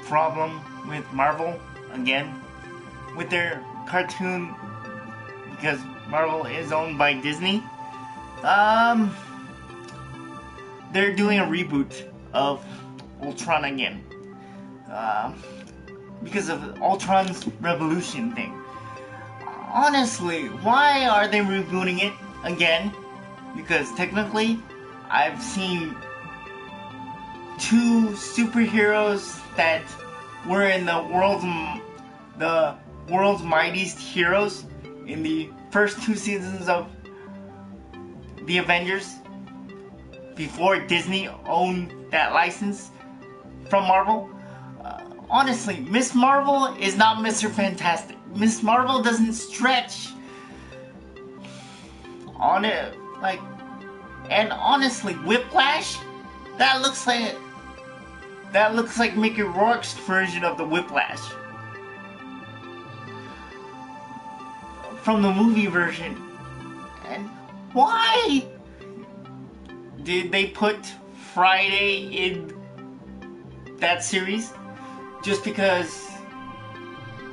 problem with Marvel again with their cartoon, because Marvel is owned by Disney. They're doing a reboot of Ultron again, because of Ultron's Revolution thing. Honestly, why are they rebooting it again? Because technically, I've seen two superheroes that were in the world's mightiest heroes in the first two seasons of the Avengers, before Disney owned that license from Marvel. Honestly, Miss Marvel is not Mr. Fantastic. Miss Marvel doesn't stretch on it, like, and honestly, Whiplash, that looks like Mickey Rourke's version of the Whiplash from the movie version. And why did they put Friday in that series? Just because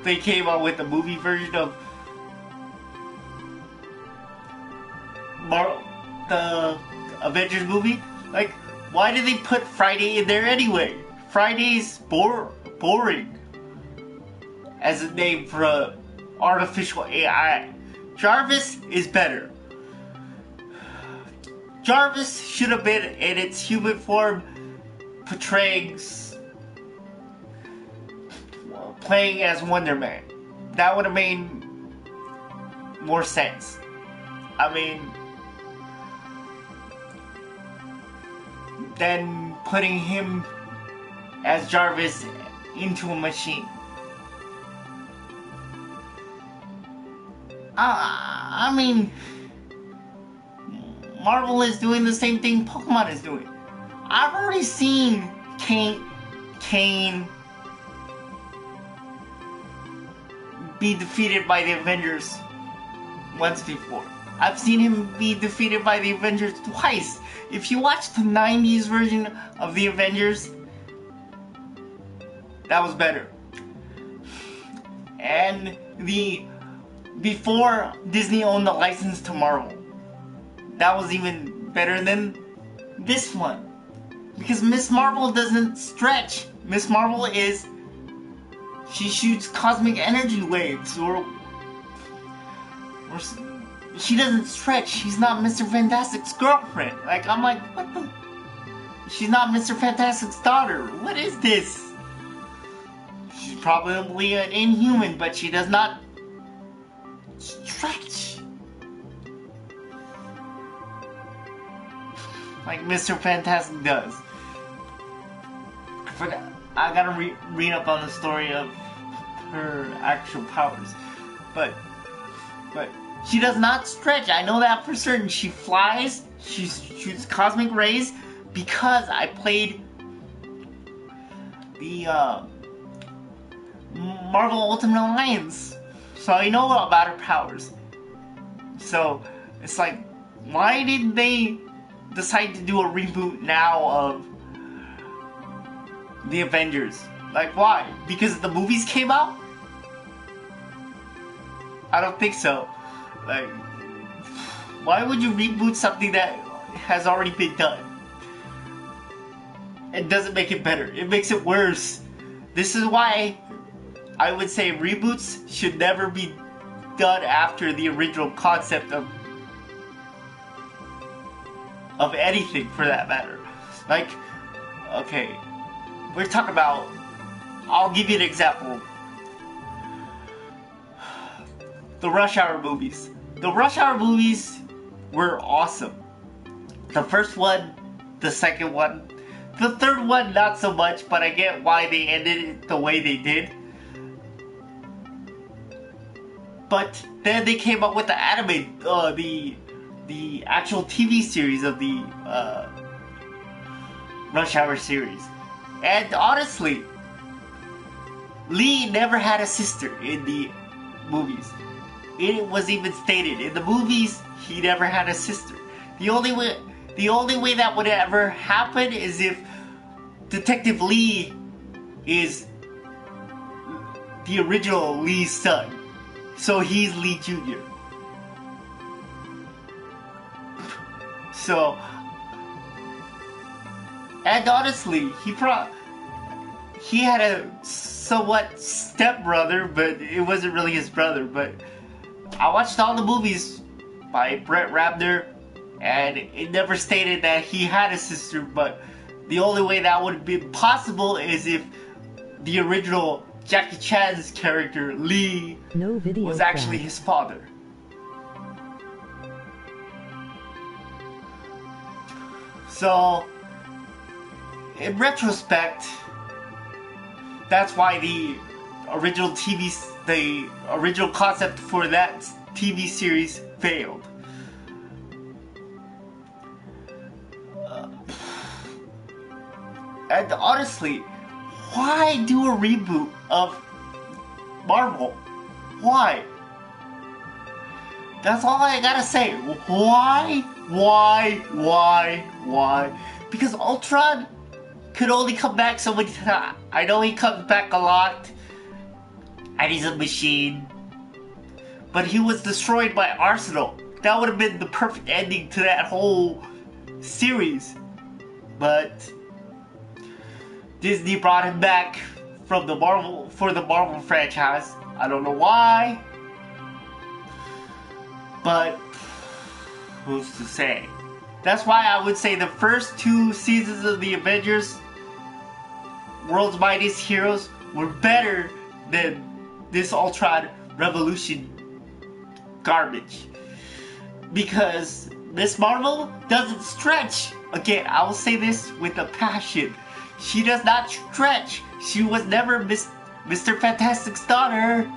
they came out with the movie version of the Avengers movie? Like, why did they put Friday in there anyway? Friday's boring as a name for a artificial AI. Jarvis is better. Jarvis should have been in its human form, playing as Wonder Man. That would have made more sense. I mean, than putting him as Jarvis into a machine. I mean, Marvel is doing the same thing Pokemon is doing. I've already seen Kane be defeated by the Avengers once before. I've seen him be defeated by the Avengers twice. If you watch the 90s version of the Avengers, that was better. And before Disney owned the license to Marvel, that was even better than this one. Because Miss Marvel doesn't stretch. Miss Marvel she shoots cosmic energy waves, or she doesn't stretch. She's not Mr. Fantastic's girlfriend. Like, I'm like, what the? She's not Mr. Fantastic's daughter. What is this? She's probably an Inhuman, but she does not stretch like Mr. Fantastic does. I gotta read up on the story of her actual powers, but she does not stretch. I know that for certain. She flies. She shoots cosmic rays, because I played the Marvel Ultimate Alliance, so I know about her powers. So it's like, why did they decide to do a reboot now of the Avengers? Like, why? Because the movies came out? I don't think so. Like, why would you reboot something that has already been done? It doesn't make it better. It makes it worse. This is why I would say reboots should never be done after the original concept of anything, for that matter. Like, okay, we're talking about, I'll give you an example. The Rush Hour movies. The Rush Hour movies were awesome. The first one, the second one, the third one not so much, but I get why they ended it the way they did. But then they came up with the anime, the actual TV series of the Rush Hour series. And honestly, Lee never had a sister in the movies. It was even stated in the movies he never had a sister. The only way that would ever happen is if Detective Lee is the original Lee's son. So he's Lee Jr. So, and honestly, he had a somewhat stepbrother, but it wasn't really his brother. But I watched all the movies by Brett Ratner, and it never stated that he had a sister, but the only way that would be possible is if the original Jackie Chan's character, Lee, was actually his father. So, in retrospect, that's why the original concept for that TV series failed. And honestly, why do a reboot of Marvel? Why? That's all I gotta say. Why? Because Ultron could only come back so many times. I know he comes back a lot, and he's a machine. But he was destroyed by Arsenal. That would have been the perfect ending to that whole series. But Disney brought him back for the Marvel franchise. I don't know why, but who's to say? That's why I would say the first 2 seasons of the Avengers, World's Mightiest Heroes, were better than this Ultron Revolution garbage. Because Miss Marvel doesn't stretch. Again, I will say this with a passion. She does not stretch. She was never Mr. Fantastic's daughter.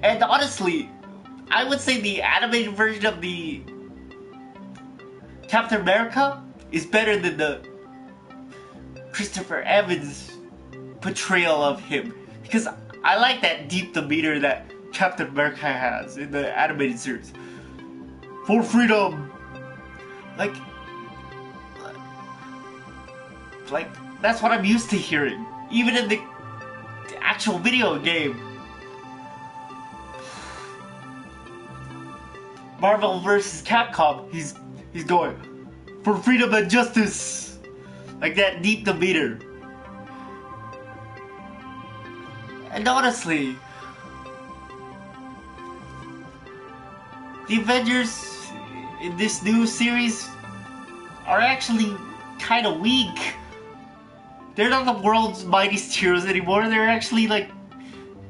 And honestly, I would say the animated version of the Captain America is better than the Christopher Evans portrayal of him. Because I like that deep demeanor that Captain America has in the animated series. For freedom! Like, that's what I'm used to hearing. Even in the actual video game. Marvel vs. Capcom, he's going, for freedom and justice! Like that deep demeanor. And honestly, the Avengers in this new series are actually kind of weak. They're not the world's mightiest heroes anymore. They're actually like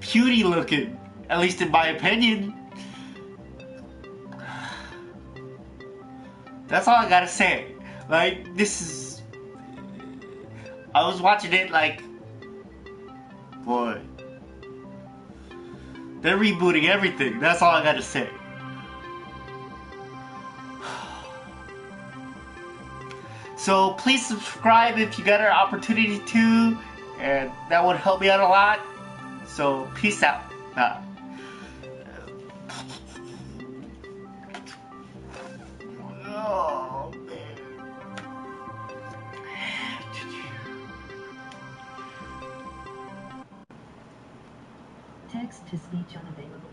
puny looking, at least in my opinion. That's all I gotta say. Like, this is... I was watching it like... Boy. They're rebooting everything. That's all I gotta say. So please subscribe if you got an opportunity to, and that would help me out a lot. So peace out. Oh, man. Text to speech unavailable.